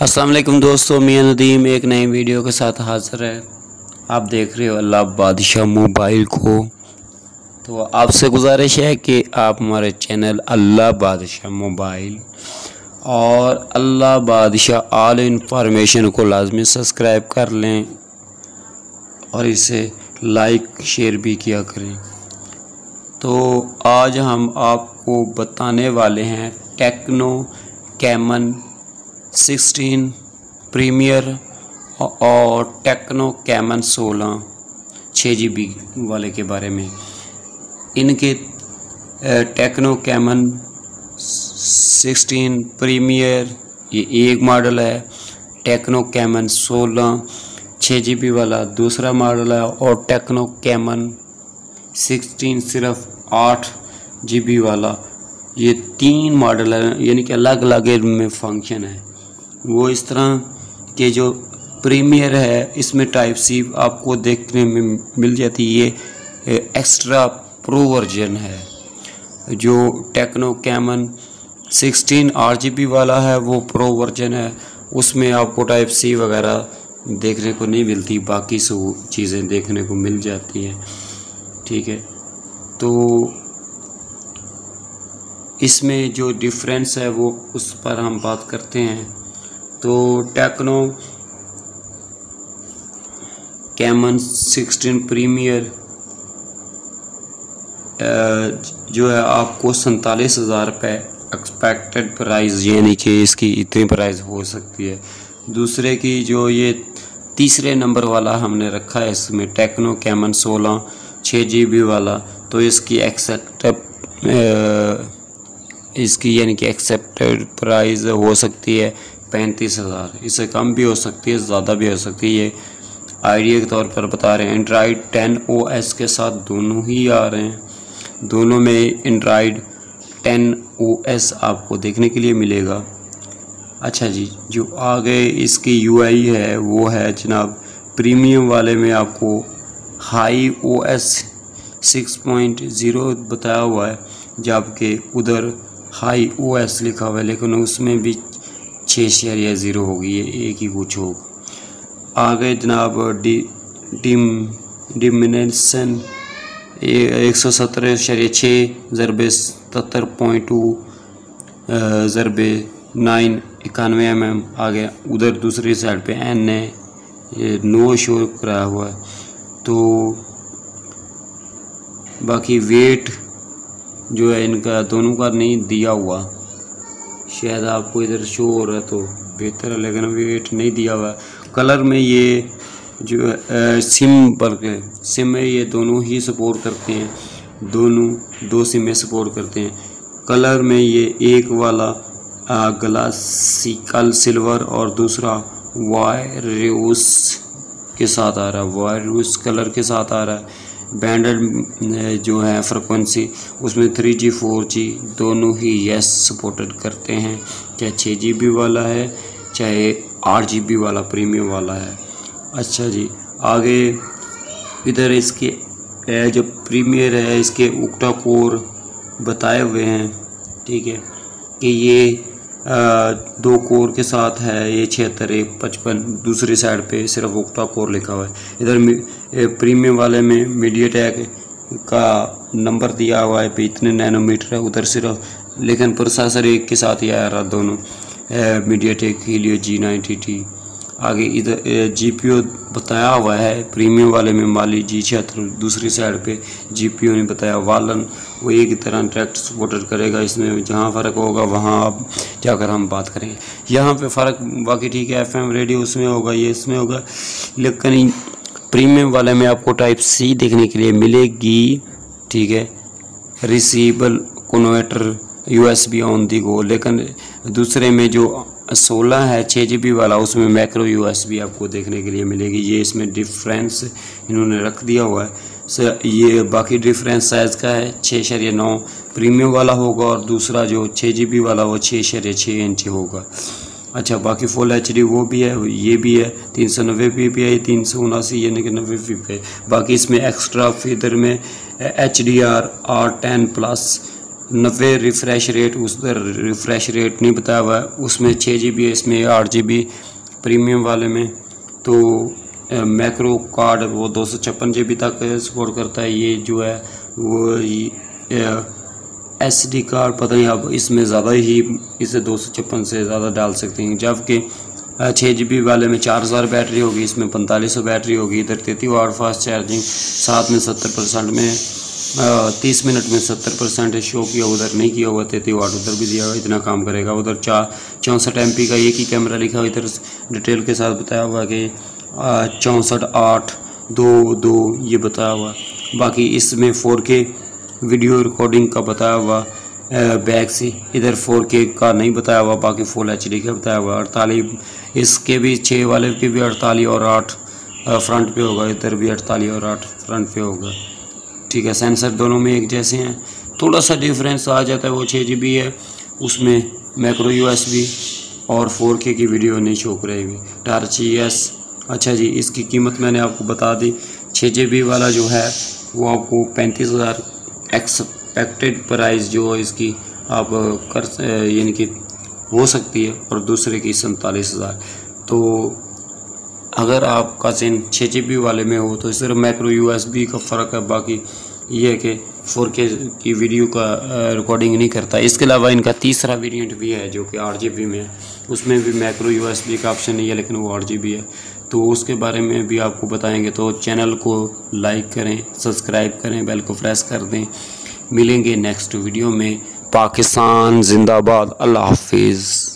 अस्सलाम वालेकुम दोस्तों, मियां नदीम एक नई वीडियो के साथ हाज़िर है। आप देख रहे हो अल्लाह बादशाह मोबाइल को। तो आपसे गुजारिश है कि आप हमारे चैनल अल्लाह बादशाह मोबाइल और अल्लाह बादशाह ऑल इंफॉर्मेशन को लाजमी सब्सक्राइब कर लें और इसे लाइक शेयर भी किया करें। तो आज हम आपको बताने वाले हैं टेक्नो कैमन 16 प्रीमियर और टेक्नो कैमन 16 6GB वाले के बारे में। इनके टेक्नो कैमन 16 प्रीमियर ये एक मॉडल है, टेक्नो कैमन 16 6GB वाला दूसरा मॉडल है और टेक्नो कैमन 16 सिर्फ 8GB वाला, ये 3 मॉडल है, यानी कि अलग अलग इनमें फंक्शन है। वो इस तरह के जो प्रीमियर है इसमें टाइप सी आपको देखने में मिल जाती है, ये एक्स्ट्रा प्रो वर्जन है। जो टेक्नो कैमन 16 8GB वाला है वो प्रो वर्जन है, उसमें आपको टाइप सी वगैरह देखने को नहीं मिलती, बाकी सब चीज़ें देखने को मिल जाती हैं। ठीक है, तो इसमें जो डिफरेंस है वो उस पर हम बात करते हैं। तो टेक्नो कैमन 16 प्रीमियर जो है आपको 47,000 रुपये एक्सपेक्टेड प्राइस, यानी कि इसकी इतनी प्राइस हो सकती है। दूसरे की जो ये तीसरे नंबर वाला हमने रखा है इसमें टेक्नो कैमन 16 6GB वाला, तो इसकी यानी कि एक्सेप्टेड प्राइस हो सकती है 35,000। इससे कम भी हो सकती है, ज़्यादा भी हो सकती है। ये आइडिया के तौर पर बता रहे हैं। एंड्रॉयड 10 OS के साथ दोनों ही आ रहे हैं, दोनों में एंड्रॉयड 10 OS आपको देखने के लिए मिलेगा। अच्छा जी, जो आगे इसकी UI है वो है जनाब प्रीमियम वाले में आपको हाई OS 6.0 बताया हुआ है, जबकि उधर हाई OS लिखा हुआ है, लेकिन उसमें भी 6.0 होगी, ये एक ही कुछ होगा। आगे जनाब डिमिनेशन 117.6 ज़रबे 77.2 ज़रबे 9 91 mm आ गया। उधर दूसरी साइड पे N है, ये नो शो कराया हुआ है। तो बाकी वेट जो है इनका दोनों का नहीं दिया हुआ, शायद आपको इधर शो हो रहा है तो बेहतर है, लेकिन वेट नहीं दिया हुआ। कलर में ये जो सिम में ये दोनों ही सपोर्ट करते हैं, दो सिम में सपोर्ट करते हैं। कलर में ये एक वाला ग्लासिकल सिल्वर और दूसरा वायरस के साथ आ रहा है, वायरस कलर के साथ आ रहा है। बैंडेड जो है फ्रिक्वेंसी उसमें 3G 4G दोनों ही यस सपोर्टेड करते हैं, चाहे 6GB वाला है चाहे 8GB वाला प्रीमियम वाला है। अच्छा जी, आगे इधर इसके जो प्रीमियर है इसके ऑक्टा कोर बताए हुए हैं। ठीक है, कि ये 2 कोर के साथ है, ये 76 55। दूसरी साइड पे सिर्फ ऑक्टा कोर लिखा हुआ है। इधर प्रीमियम वाले में मीडियाटेक का नंबर दिया हुआ है पे इतने नैनोमीटर है, उधर सिर्फ, लेकिन प्रोसेसर एक के साथ ही आ रहा दोनों, मीडियाटेक हीलियो G90T। आगे इधर GPU बताया हुआ है प्रीमियम वाले में माली G76, दूसरी साइड पे GPU ने बताया वालन, वो एक ही तरह डायरेक्ट सपोर्टेड करेगा। इसमें जहाँ फ़र्क होगा वहाँ आप जाकर हम बात करेंगे। यहाँ पे फ़र्क बाकी ठीक है, FM रेडियो उसमें होगा, ये इसमें होगा, लेकिन प्रीमियम वाले में आपको टाइप C देखने के लिए मिलेगी। ठीक है, receivable converter USB on the go, लेकिन दूसरे में जो 16 है 6GB वाला उसमें मैक्रो USB आपको देखने के लिए मिलेगी। ये इसमें डिफरेंस इन्होंने रख दिया हुआ है। ये बाकी डिफरेंस साइज़ का है, 6.9 प्रीमियम वाला होगा और दूसरा जो 6GB वाला वो 6.6 इंच होगा। अच्छा, बाकी फुल HD वो भी है, ये भी है, 390 ppi 379 यानी कि 90 ppi। बाकी इसमें एक्स्ट्रा फीदर में HDR R10+ 90 रिफ़्रेश रेट, उधर रिफ़्रेश रेट नहीं बताया हुआ है। उसमें 6 GB है, इसमें 8 GB प्रीमियम वाले में। तो मैक्रो कार्ड वो 256 GB तक सपोर्ट करता है। ये जो है वो SD कार्ड पता नहीं, आप इसमें ज़्यादा ही इसे 256 से ज़्यादा डाल सकते हैं, जबकि 6 GB वाले में 4000 बैटरी होगी, इसमें 4500 बैटरी होगी। इधर 33 वाट फास्ट चार्जिंग, साथ में 70% में 30 मिनट में 70% शो किया, उधर नहीं किया हुआ। 33 वाट उधर भी दिया हुआ, इतना काम करेगा। उधर 64 MP का एक ही कैमरा लिखा हुआ, इधर डिटेल के साथ बताया हुआ कि 64 8 2 2 ये बताया हुआ। बाकी इसमें 4K वीडियो रिकॉर्डिंग का बताया हुआ बैक से, इधर 4K का नहीं बताया हुआ, बाकी फुल HD का बताया हुआ। 48 इसके भी 6 वाले के भी 48 और 8 फ्रंट पे होगा, इधर भी 48 और 8 फ्रंट पे होगा। ठीक है, सेंसर दोनों में एक जैसे हैं, थोड़ा सा डिफरेंस आ जाता है। वो 6 GB है, उसमें मैक्रो USB और 4K की वीडियो नहीं शो करेगी। Torch ES। अच्छा जी, इसकी कीमत मैंने आपको बता दी। 6 GB वाला जो है वो आपको 35,000 एक्सपेक्टेड प्राइस जो इसकी आप कर यानी कि हो सकती है, और दूसरे की 47,000। तो अगर आपका सिम 6 GB वाले में हो तो सिर्फ मैक्रो USB का फ़र्क है, बाकी ये है कि 4K की वीडियो का रिकॉर्डिंग नहीं करता। इसके अलावा इनका तीसरा वेरिएंट भी है जो कि 8 GB में है, उसमें भी मैक्रो USB का ऑप्शन नहीं है, लेकिन वो 8 GB है। तो उसके बारे में भी आपको बताएंगे। तो चैनल को लाइक करें, सब्सक्राइब करें, बेल को प्रेस कर दें। मिलेंगे नेक्स्ट वीडियो में। पाकिस्तान जिंदाबाद। अल्लाह हाफिज़।